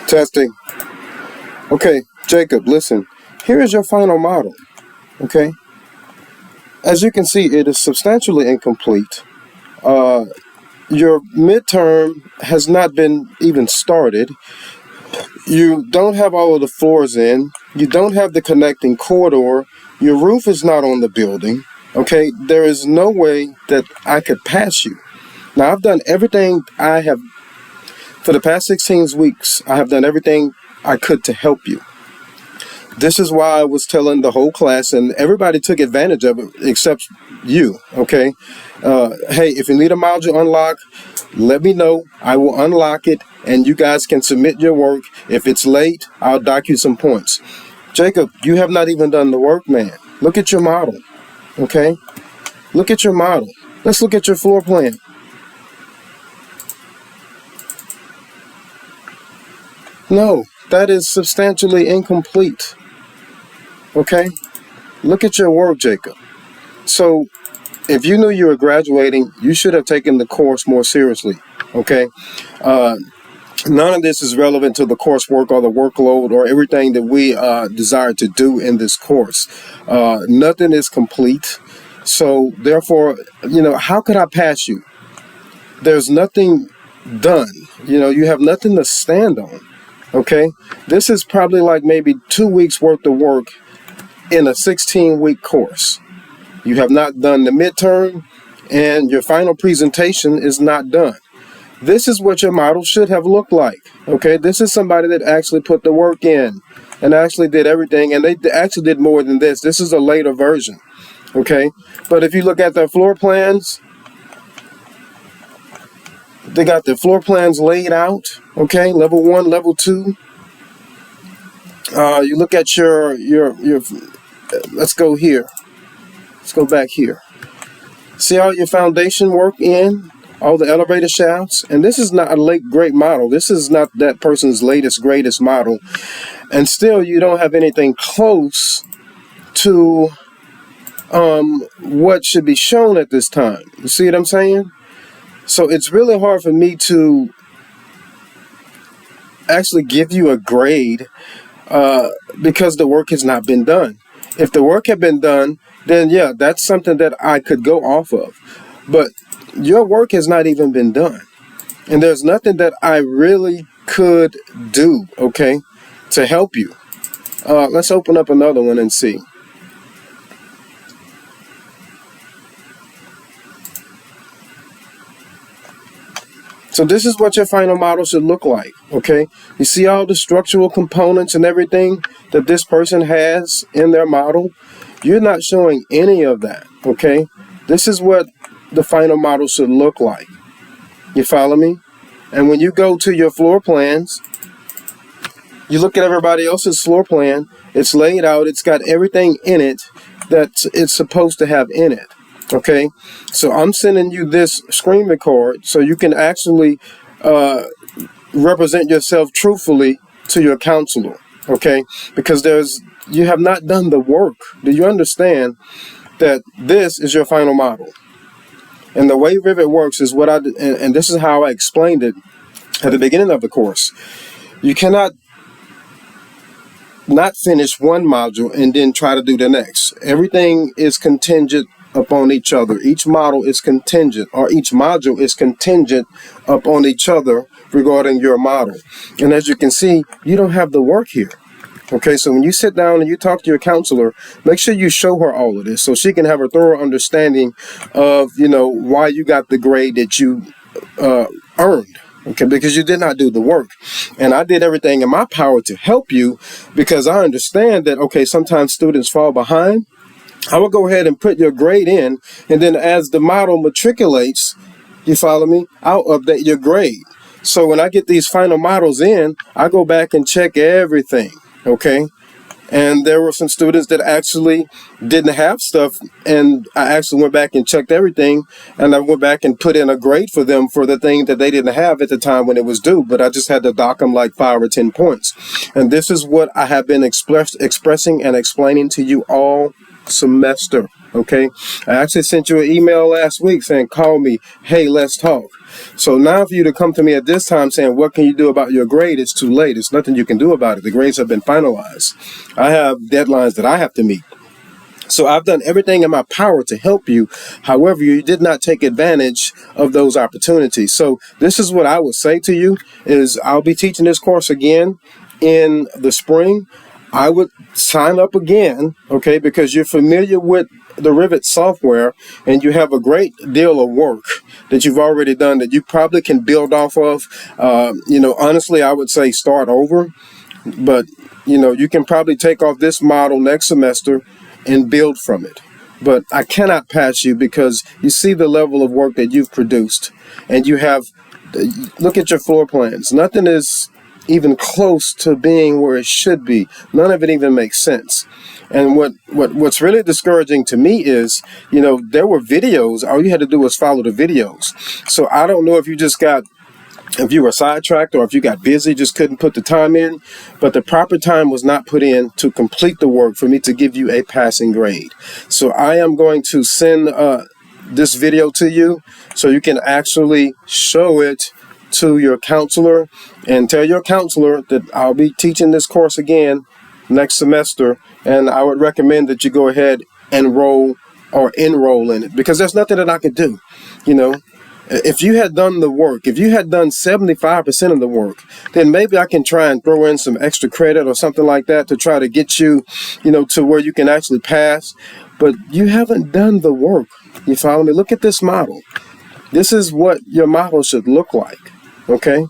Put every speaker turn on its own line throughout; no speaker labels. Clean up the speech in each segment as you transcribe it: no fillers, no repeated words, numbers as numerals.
Testing. Okay, Jacob, listen. Here is your final model. Okay? As you can see, it is substantially incomplete. Your midterm has not been even started. You don't have all of the floors in. You don't have the connecting corridor. Your roof is not on the building. Okay? There is no way that I could pass you. Now, I've done everything I have. For the past 16 weeks, I have done everything I could to help you. This is why I was telling the whole class, and everybody took advantage of it except you, okay? Hey, if you need a module unlock, let me know. I will unlock it, and you guys can submit your work. If it's late, I'll dock you some points. Jacob, you have not even done the work, man. Look at your model, okay? Look at your model. Let's look at your floor plan. No, that is substantially incomplete. Okay? Look at your work, Jacob. So, if you knew you were graduating, you should have taken the course more seriously. Okay? None of this is relevant to the coursework or the workload or everything that we desire to do in this course. Nothing is complete. So, therefore, how could I pass you? There's nothing done. You have nothing to stand on. Okay, this is probably like maybe 2 weeks worth of work in a 16-week course. You have not done the midterm, and your final presentation is not done. This is what your model should have looked like. Okay, this is somebody that actually put the work in and actually did everything, and they actually did more than this. This is a later version. Okay, but if you look at their floor plans, they got their floor plans laid out, okay, level 1, level 2. You look at your, let's go here. Let's go back here. See all your foundation work in, all the elevator shafts? And this is not a great model. This is not that person's latest, greatest model. And still, you don't have anything close to what should be shown at this time. You see what I'm saying? So it's really hard for me to actually give you a grade because the work has not been done. If the work had been done, then yeah, that's something that I could go off of. But your work has not even been done. And there's nothing that I really could do, okay, to help you. Let's open up another one and see. So this is what your final model should look like, okay? You see all the structural components and everything that this person has in their model? You're not showing any of that, okay? This is what the final model should look like. You follow me? And when you go to your floor plans, you look at everybody else's floor plan, it's laid out, it's got everything in it that it's supposed to have in it. Okay, so I'm sending you this screen record so you can actually represent yourself truthfully to your counselor. Okay, because you have not done the work. Do you understand that this is your final model? And the way Rivet works is what and this is how I explained it at the beginning of the course. You cannot not finish one module and then try to do the next. Everything is contingent upon each other. Each model is contingent, or each module is contingent upon each other regarding your model. And as you can see, you don't have the work here. Okay, so when you sit down and you talk to your counselor, make sure you show her all of this so she can have a thorough understanding of, why you got the grade that you earned. Okay, because you did not do the work. And I did everything in my power to help you because I understand that, okay, sometimes students fall behind. I will go ahead and put your grade in, and then as the model matriculates, you follow me, I'll update your grade. So when I get these final models in, I go back and check everything, okay? And there were some students that actually didn't have stuff, and I actually went back and checked everything, and I went back and put in a grade for them for the thing that they didn't have at the time when it was due, but I just had to dock them like 5 or 10 points. And this is what I have been expressing and explaining to you all semester. Okay, I actually sent you an email last week saying, call me, hey, let's talk. So now for you to come to me at this time saying, what can you do about your grade? It's too late. It's nothing you can do about it. The grades have been finalized. I have deadlines that I have to meet. So I've done everything in my power to help you. However, you did not take advantage of those opportunities. So this is what I would say to you is I'll be teaching this course again in the spring. I would sign up again, okay, because you're familiar with the Rivet software and you have a great deal of work that you've already done that you probably can build off of. Honestly, I would say start over, but, you can probably take off this model next semester and build from it. But I cannot pass you because you see the level of work that you've produced and you have, look at your floor plans. Nothing is even close to being where it should be. None of it even makes sense. And what's really discouraging to me is, there were videos. All you had to do was follow the videos. So I don't know if you were sidetracked or if you got busy, just couldn't put the time in, but the proper time was not put in to complete the work for me to give you a passing grade. So I am going to send this video to you so you can actually show it to your counselor and tell your counselor that I'll be teaching this course again next semester, and I would recommend that you go ahead and enroll in it because there's nothing that I could do. If you had done the work, if you had done 75% of the work, then maybe I can try and throw in some extra credit or something like that to try to get you, to where you can actually pass. But you haven't done the work. You follow me? Look at this model. This is what your model should look like, okay?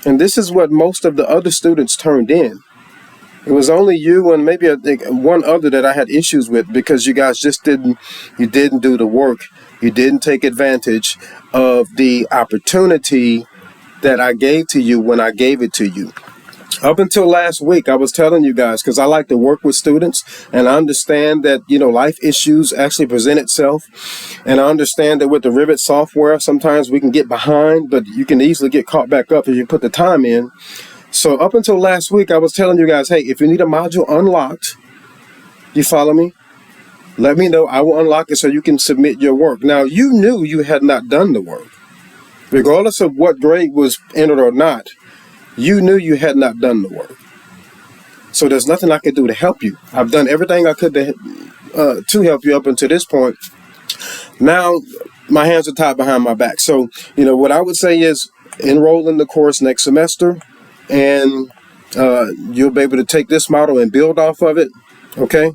And this is what most of the other students turned in. It was only you and maybe one other that I had issues with because you guys just didn't do the work. You didn't take advantage of the opportunity that I gave to you when I gave it to you. Up until last week, I was telling you guys, because I like to work with students and I understand that, life issues actually present itself. And I understand that with the Rivet software, sometimes we can get behind, but you can easily get caught back up if you put the time in. So up until last week, I was telling you guys, hey, if you need a module unlocked, you follow me? Let me know. I will unlock it so you can submit your work. Now, you knew you had not done the work. Regardless of what grade was entered or not, you knew you had not done the work. So there's nothing I could do to help you. I've done everything I could to help you up until this point. Now, my hands are tied behind my back. So, what I would say is enroll in the course next semester, and you'll be able to take this model and build off of it, okay?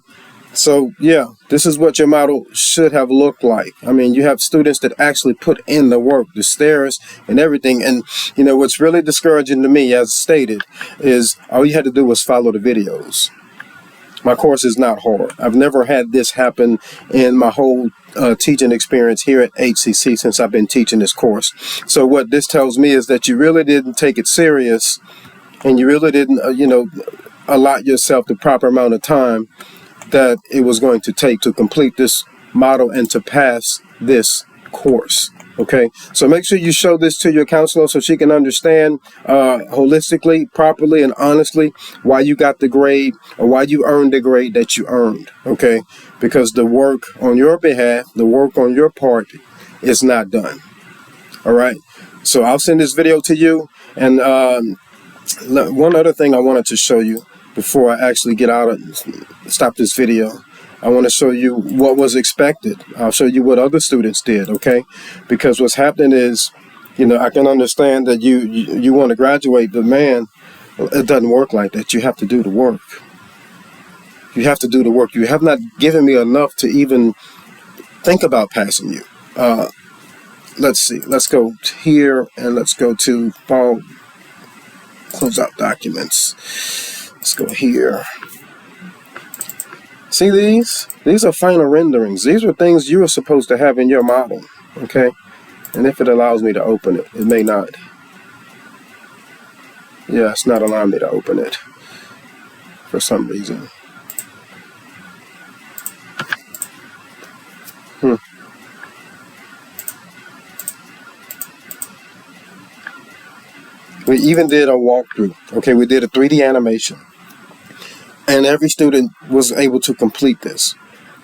So, yeah, this is what your model should have looked like. I mean, you have students that actually put in the work, the stairs and everything. And, what's really discouraging to me, as stated, is all you had to do was follow the videos. My course is not hard. I've never had this happen in my whole teaching experience here at HCC since I've been teaching this course. So what this tells me is that you really didn't take it serious and you really didn't, allot yourself the proper amount of time that it was going to take to complete this model and to pass this course. Okay, so make sure you show this to your counselor so she can understand holistically, properly, and honestly why you got the grade or why you earned the grade that you earned. Okay, because the work on your behalf, the work on your part is not done. All right, so I'll send this video to you. And one other thing I wanted to show you before I actually get out and stop this video. I want to show you what was expected. I'll show you what other students did, okay? Because what's happening is, I can understand that you want to graduate, but man, it doesn't work like that. You have to do the work. You have to do the work. You have not given me enough to even think about passing you. Let's see. Let's go here and let's go to file, close out documents. Let's go here. See these? These are final renderings. These are things you are supposed to have in your model, okay? And if it allows me to open it, it may not. Yeah, it's not allowing me to open it for some reason. We even did a walkthrough, okay? We did a 3D animation. And every student was able to complete this.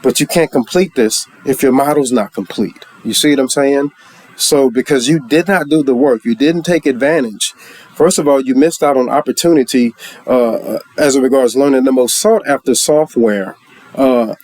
But you can't complete this if your model's not complete. You see what I'm saying? So because you did not do the work, you didn't take advantage. First of all, you missed out on opportunity as it regards learning the most sought after software in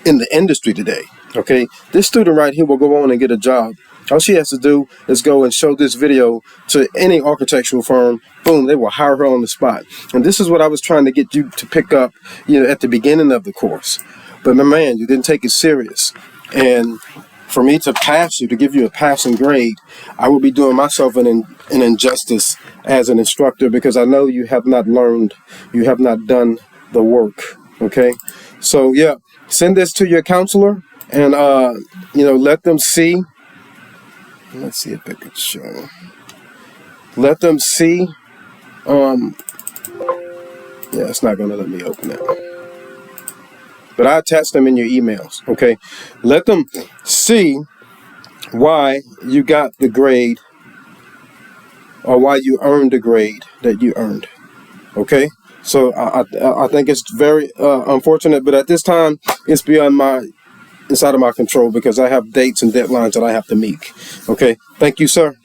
the industry today. Okay, this student right here will go on and get a job. All she has to do is go and show this video to any architectural firm. Boom, they will hire her on the spot. And this is what I was trying to get you to pick up, at the beginning of the course. But my man, you didn't take it serious. And for me to pass you, to give you a passing grade, I will be doing myself an injustice as an instructor, because I know you have not learned, you have not done the work. Okay, so yeah, send this to your counselor and let them see. Let's see if I can show. Let them see. It's not going to let me open it. But I attach them in your emails, okay? Let them see why you got the grade, or why you earned the grade that you earned, okay? So I think it's very unfortunate, but at this time, it's inside of my control, because I have dates and deadlines that I have to meet, okay? Thank you, sir.